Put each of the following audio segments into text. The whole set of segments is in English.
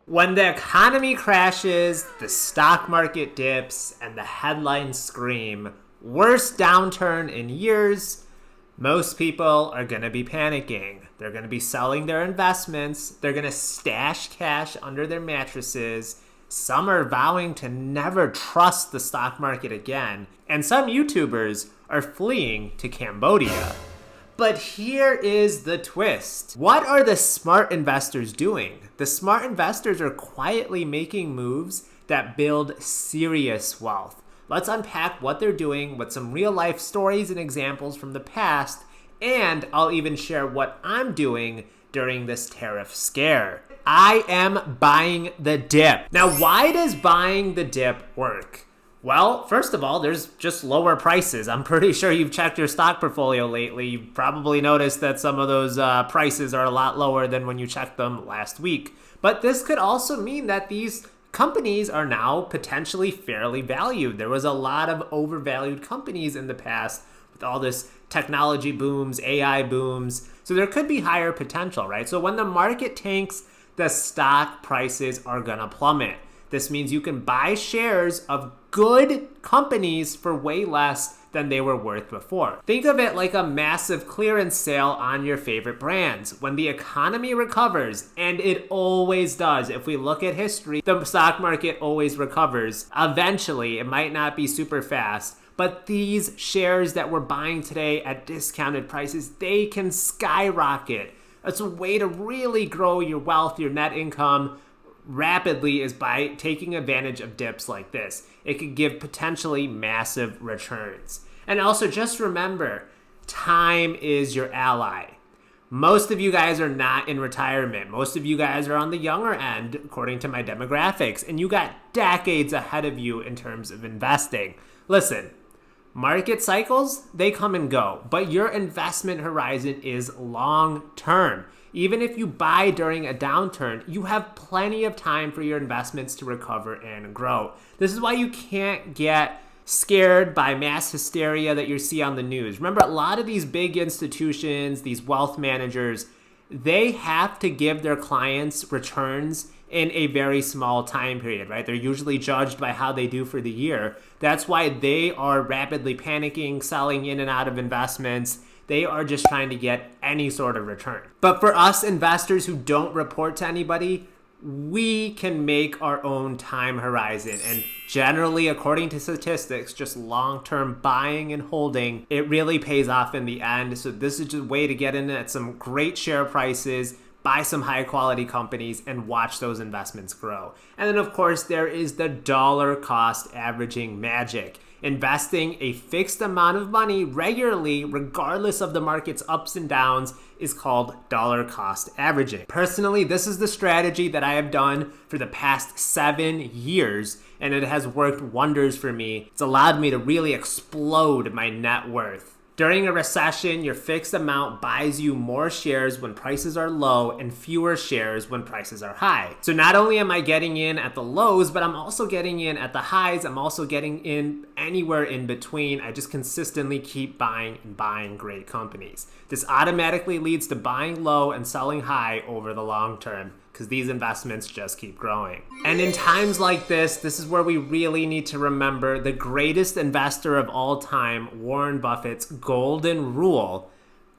When the economy crashes, the stock market dips, and the headlines scream, worst downturn in years, most people are going to be panicking. They're going to be selling their investments. They're going to stash cash under their mattresses. Some are vowing to never trust the stock market again. And some YouTubers are fleeing to Cambodia. But here is the twist. What are the smart investors doing? The smart investors are quietly making moves that build serious wealth. Let's unpack what they're doing with some real life stories and examples from the past, and I'll even share what I'm doing during this tariff scare. I am buying the dip. Now, why does buying the dip work? Well, first of all, there's just lower prices. I'm pretty sure you've checked your stock portfolio lately. You've probably noticed that some of those prices are a lot lower than when you checked them last week. But this could also mean that these companies are now potentially fairly valued. There was a lot of overvalued companies in the past with all this technology booms, AI booms. So there could be higher potential, right? So when the market tanks, the stock prices are gonna plummet. This means you can buy shares of good companies for way less than they were worth before. Think of it like a massive clearance sale on your favorite brands. When the economy recovers, and it always does, if we look at history, the stock market always recovers. Eventually, it might not be super fast, but these shares that we're buying today at discounted prices, they can skyrocket. It's a way to really grow your wealth, your net income, rapidly is by taking advantage of dips like this. It could give potentially massive returns. And also just remember, time is your ally. Most of you guys are not in retirement. Most of you guys are on the younger end, according to my demographics, and you got decades ahead of you in terms of investing. Listen, market cycles, they come and go, but your investment horizon is long term. Even if you buy during a downturn, you have plenty of time for your investments to recover and grow. This is why you can't get scared by mass hysteria that you see on the news. Remember, a lot of these big institutions, these wealth managers, they have to give their clients returns in a very small time period, right? They're usually judged by how they do for the year. That's why they are rapidly panicking, selling in and out of investments. They are just trying to get any sort of return. But for us investors who don't report to anybody, we can make our own time horizon. And generally, according to statistics, just long-term buying and holding, it really pays off in the end. So this is just a way to get in at some great share prices, buy some high quality companies, and watch those investments grow. And then of course, there is the dollar cost averaging magic. Investing a fixed amount of money regularly, regardless of the market's ups and downs, is called dollar cost averaging. Personally, this is the strategy that I have done for the past 7 years, and it has worked wonders for me. It's allowed me to really explode my net worth. During a recession, your fixed amount buys you more shares when prices are low and fewer shares when prices are high. So not only am I getting in at the lows, but I'm also getting in at the highs. I'm also getting in anywhere in between. I just consistently keep buying and buying great companies. This automatically leads to buying low and selling high over the long term, because these investments just keep growing. And in times like this is where we really need to remember the greatest investor of all time, Warren Buffett's golden rule: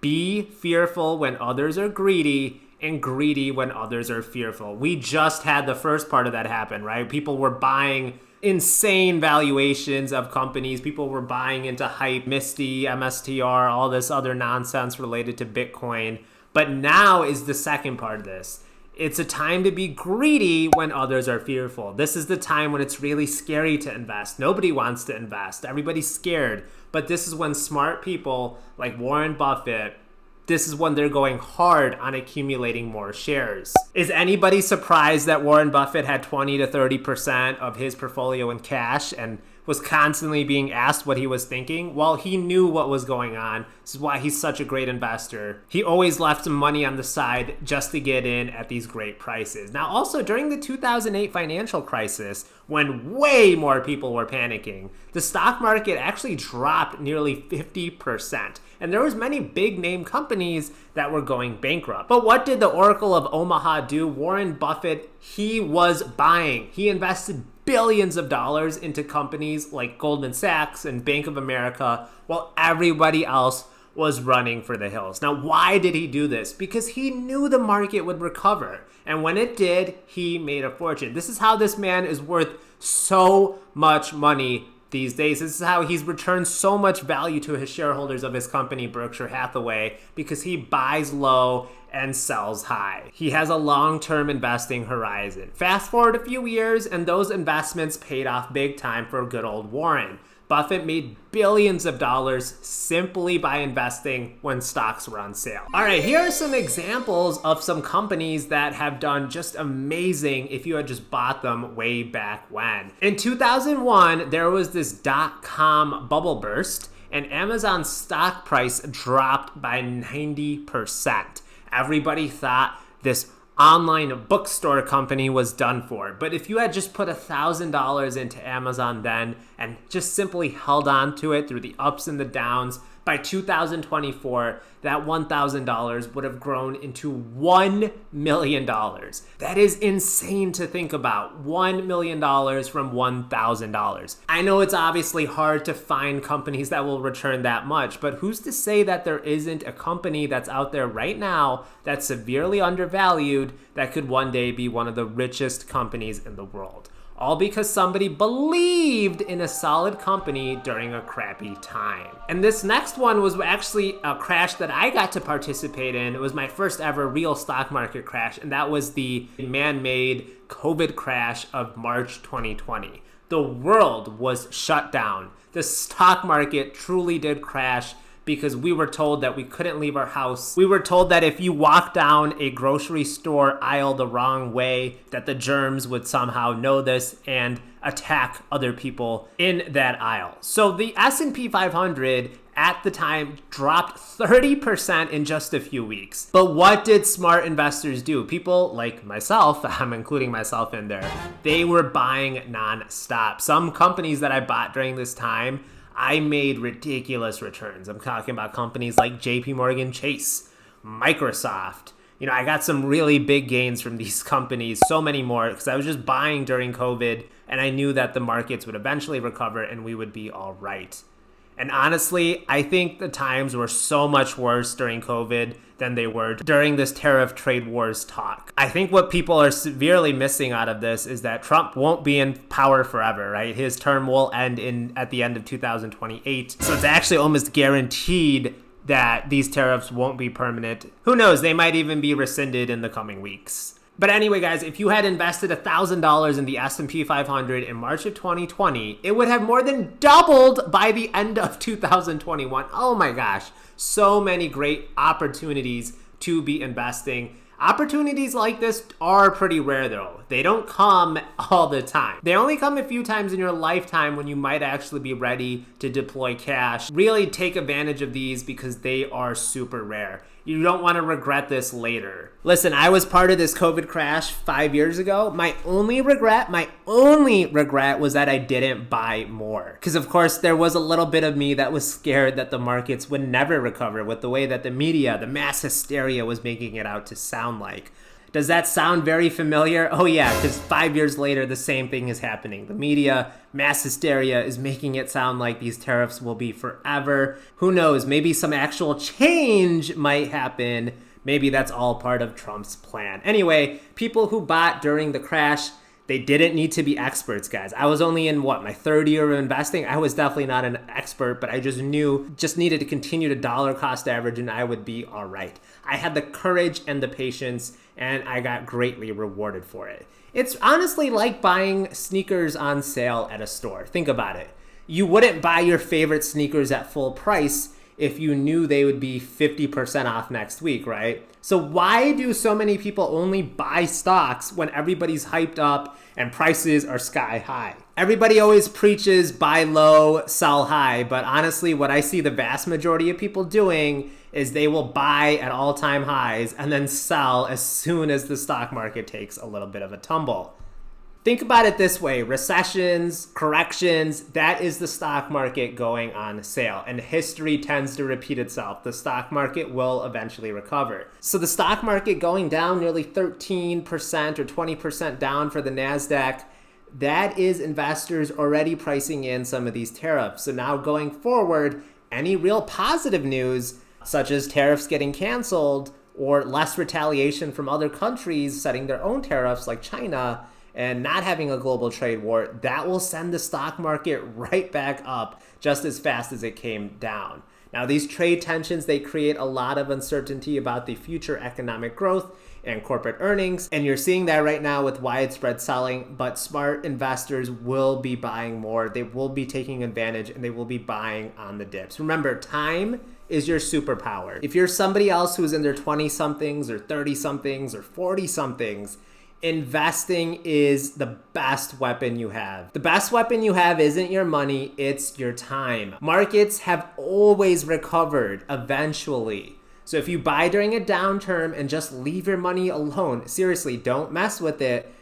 be fearful when others are greedy, and greedy when others are fearful. We just had the first part of that happen, right? People were buying insane valuations of companies. People were buying into hype, Misty, MSTR, all this other nonsense related to Bitcoin. But now is the second part of this. It's a time to be greedy when others are fearful. This is the time when it's really scary to invest. Nobody wants to invest. Everybody's scared. But this is when smart people like Warren Buffett, this is when they're going hard on accumulating more shares. Is anybody surprised that Warren Buffett had 20 to 30% of his portfolio in cash and was constantly being asked what he was thinking. Well, he knew what was going on. This is why he's such a great investor. He always left some money on the side just to get in at these great prices. Now, also during the 2008 financial crisis, when way more people were panicking, the stock market actually dropped nearly 50%. And there was many big name companies that were going bankrupt. But what did the Oracle of Omaha do? Warren Buffett, he was buying. He invested billions of dollars into companies like Goldman Sachs and Bank of America while everybody else was running for the hills. Now, why did he do this? Because he knew the market would recover. And when it did, he made a fortune. This is how this man is worth so much money these days. This is how he's returned so much value to his shareholders of his company, Berkshire Hathaway, because he buys low and sells high. He has a long-term investing horizon. Fast forward a few years, and those investments paid off big time for good old Warren. Buffett made billions of dollars simply by investing when stocks were on sale. All right, here are some examples of some companies that have done just amazing if you had just bought them way back when. In 2001, there was this dot-com bubble burst, and Amazon's stock price dropped by 90%. Everybody thought this online bookstore company was done for. But if you had just put $1,000 into Amazon then and just simply held on to it through the ups and the downs, by 2024, that $1,000 would have grown into $1 million. That is insane to think about. $1 million from $1,000. I know it's obviously hard to find companies that will return that much, but who's to say that there isn't a company that's out there right now that's severely undervalued that could one day be one of the richest companies in the world? All because somebody believed in a solid company during a crappy time. And this next one was actually a crash that I got to participate in. It was my first ever real stock market crash, and that was the man-made COVID crash of March 2020. The world was shut down. The stock market truly did crash because we were told that we couldn't leave our house. We were told that if you walked down a grocery store aisle the wrong way, that the germs would somehow know this and attack other people in that aisle. So the S&P 500 at the time dropped 30% in just a few weeks. But what did smart investors do? People like myself, I'm including myself in there, they were buying nonstop. Some companies that I bought during this time, I made ridiculous returns. I'm talking about companies like JP Morgan Chase, Microsoft. You know, I got some really big gains from these companies, so many more, because I was just buying during COVID, and I knew that the markets would eventually recover and we would be all right. And honestly, I think the times were so much worse during COVID than they were during this tariff trade wars talk. I think what people are severely missing out of this is that Trump won't be in power forever, right? His term will end at the end of 2028. So it's actually almost guaranteed that these tariffs won't be permanent. Who knows? They might even be rescinded in the coming weeks. But anyway, guys, if you had invested $1,000 in the S&P 500 in March of 2020, it would have more than doubled by the end of 2021. Oh my gosh, so many great opportunities to be investing. Opportunities like this are pretty rare though. They don't come all the time. They only come a few times in your lifetime when you might actually be ready to deploy cash. Really take advantage of these because they are super rare. You don't want to regret this later. Listen, I was part of this COVID crash 5 years ago. My only regret was that I didn't buy more. Because of course, there was a little bit of me that was scared that the markets would never recover with the way that the media, the mass hysteria was making it out to sound like. Does that sound very familiar? Oh yeah, because 5 years later, the same thing is happening. The media, mass hysteria is making it sound like these tariffs will be forever. Who knows? Maybe some actual change might happen. Maybe that's all part of Trump's plan. Anyway, people who bought during the crash, they didn't need to be experts, guys. I was only in, my third year of investing. I was definitely not an expert, but I just needed to continue to dollar cost average and I would be all right. I had the courage and the patience, and I got greatly rewarded for it. It's honestly like buying sneakers on sale at a store. Think about it. You wouldn't buy your favorite sneakers at full price if you knew they would be 50% off next week, right? So why do so many people only buy stocks when everybody's hyped up and prices are sky high? Everybody always preaches buy low, sell high, but honestly, what I see the vast majority of people doing is they will buy at all-time highs and then sell as soon as the stock market takes a little bit of a tumble. Think about it this way: recessions, corrections, that is the stock market going on sale. And history tends to repeat itself. The stock market will eventually recover. So the stock market going down nearly 13% or 20% down for the NASDAQ, that is investors already pricing in some of these tariffs. So now going forward, any real positive news, such as tariffs getting canceled or less retaliation from other countries setting their own tariffs like China, and not having a global trade war, that will send the stock market right back up just as fast as it came down. Now, these trade tensions, they create a lot of uncertainty about the future economic growth and corporate earnings. And you're seeing that right now with widespread selling, but smart investors will be buying more. They will be taking advantage and they will be buying on the dips. Remember, time is your superpower. If you're somebody else who's in their 20-somethings or 30-somethings or 40-somethings, investing is the best weapon you have. The best weapon you have isn't your money, it's your time. Markets have always recovered eventually. So if you buy during a downturn and just leave your money alone, seriously, don't mess with it,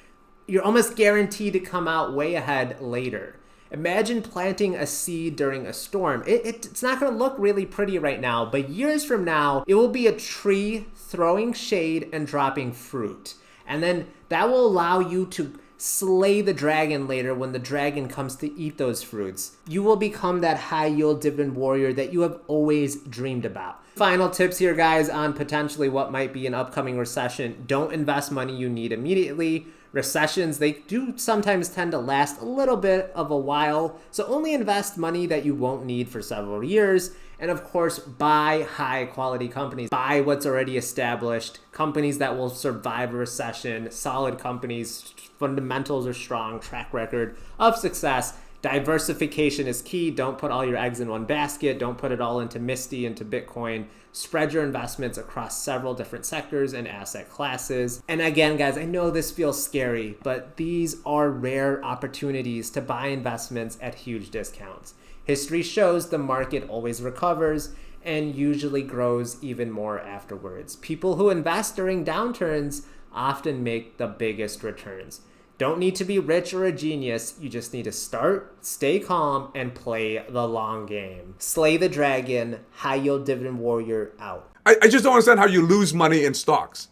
you're almost guaranteed to come out way ahead later. Imagine planting a seed during a storm. It's not going to look really pretty right now, but years from now, it will be a tree throwing shade and dropping fruit. And then that will allow you to slay the dragon later when the dragon comes to eat those fruits. You will become that high yield dividend warrior that you have always dreamed about. Final tips here, guys, on potentially what might be an upcoming recession. Don't invest money you need immediately. Recessions, they do sometimes tend to last a little bit of a while. So only invest money that you won't need for several years. And of course, buy high quality companies. Buy what's already established, companies that will survive a recession, solid companies, fundamentals are strong, track record of success. Diversification is key. Don't put all your eggs in one basket. Don't put it all into Misty, into Bitcoin. Spread your investments across several different sectors and asset classes. And again, guys, I know this feels scary, but these are rare opportunities to buy investments at huge discounts. History shows the market always recovers and usually grows even more afterwards. People who invest during downturns often make the biggest returns. Don't need to be rich or a genius. You just need to start, stay calm, and play the long game. Slay the dragon, high yield dividend warrior out. I just don't understand how you lose money in stocks.